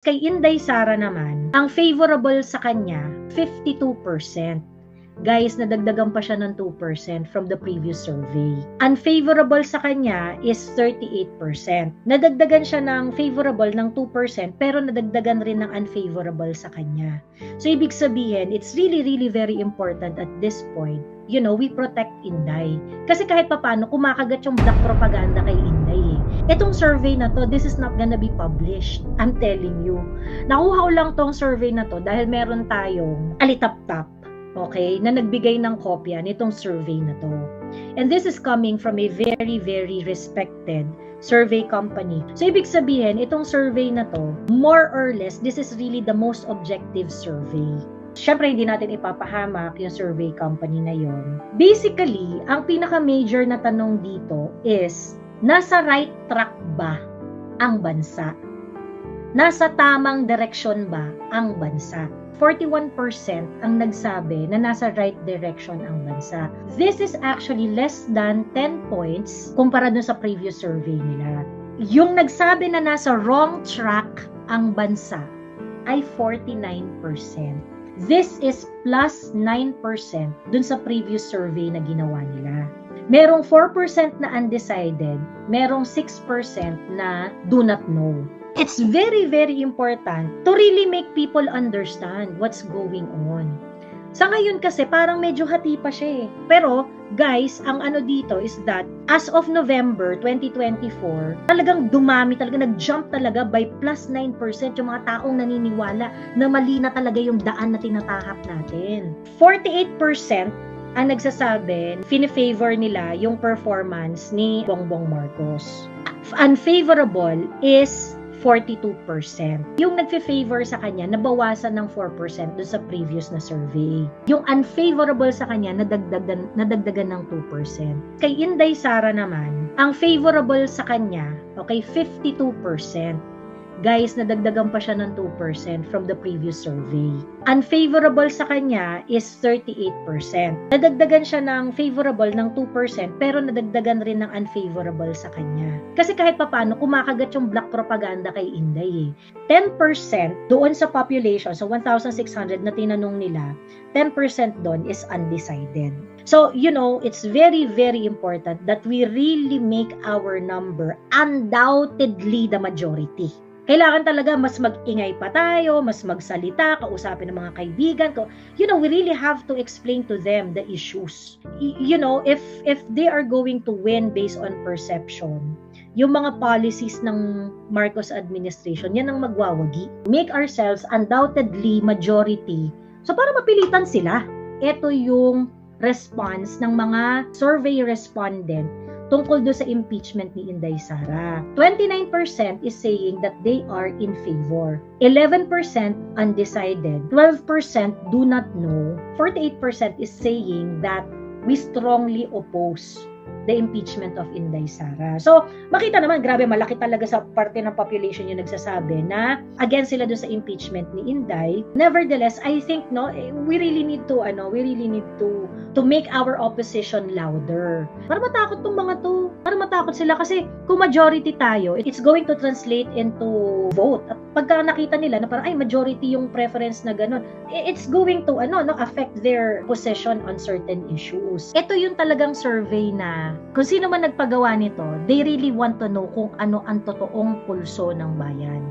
Kay Inday Sara naman, ang favorable sa kanya, 52%. Guys, nadagdagan pa siya ng 2% from the previous survey. Unfavorable sa kanya is 38%. Nadagdagan siya ng favorable ng 2%, pero nadagdagan rin ng unfavorable sa kanya. So, ibig sabihin, it's really, really very important at this point, we protect Inday. Kasi kahit papano, kumakagat yung black propaganda kay Inday eh. Itong survey na to, this is not gonna be published. I'm telling you. Nakuha ko lang tong survey na to dahil meron tayong alitap-tap, okay, na nagbigay ng kopya nitong survey na to. And this is coming from a very, very respected survey company. So, ibig sabihin, itong survey na to, more or less, this is really the most objective survey. Siyempre, hindi natin ipapahamak yung survey company na yon. Basically, ang pinaka-major na tanong dito is, nasa right track ba ang bansa? Nasa tamang direksyon ba ang bansa? 41% ang nagsabi na nasa right direction ang bansa. This is actually less than 10 points kumpara dun sa previous survey nila. Yung nagsabi na nasa wrong track ang bansa ay 49%. This is plus 9% dun sa previous survey na ginawa nila. Merong 4% na undecided, merong 6% na do not know. It's very, very important to really make people understand what's going on. Sa ngayon kasi, parang medyo hati pa siya eh. Pero, guys, ang ano dito is that, as of November 2024, talagang dumami, talagang nag-jump talaga by plus 9% yung mga taong naniniwala na mali na talaga yung daan na tinatahak natin. 48% ang nagsasabi, fini-favor nila yung performance ni Bongbong Marcos. Unfavorable is 42%. Yung nagfe-favor sa kanya, nabawasan ng 4% doon sa previous na survey. Yung unfavorable sa kanya, nadagdagan ng 2%. Kay Inday Sara naman, ang favorable sa kanya, okay, 52%. Guys, nadagdagan pa siya ng 2% from the previous survey. Unfavorable sa kanya is 38%. Nadagdagan siya ng favorable ng 2%, pero nadagdagan rin ng unfavorable sa kanya. Kasi kahit papano, kumakagat yung black propaganda kay Inday eh. 10% doon sa population, so 1,600 na tinanong nila, 10% doon is undecided. So, it's very, very important that we really make our number undoubtedly the majority. Kailangan talaga mas mag-ingay pa tayo, mas magsalita, kausapin ng mga kaibigan ko. We really have to explain to them the issues. If they are going to win based on perception, yung mga policies ng Marcos administration, yan ang magwawagi. Make ourselves undoubtedly majority. So para mapilitan sila, ito yung response ng mga survey respondent tungkol do sa impeachment ni Inday Sara. 29% is saying that they are in favor. 11% undecided. 12% do not know. 48% is saying that we strongly oppose the impeachment of Inday Sara. So, makita naman, grabe, malaki talaga sa parte ng population yung nagsasabi na against sila doon sa impeachment ni Inday. Nevertheless, I think, we really need to make our opposition louder. Para matakot tong mga to. Para matakot sila kasi kung majority tayo, it's going to translate into vote. At pagka nakita nila na parang, majority yung preference na ganun, it's going to, affect their position on certain issues. Ito yung talagang survey na kung sino man nagpagawa nito, they really want to know kung ano ang totoong pulso ng bayan.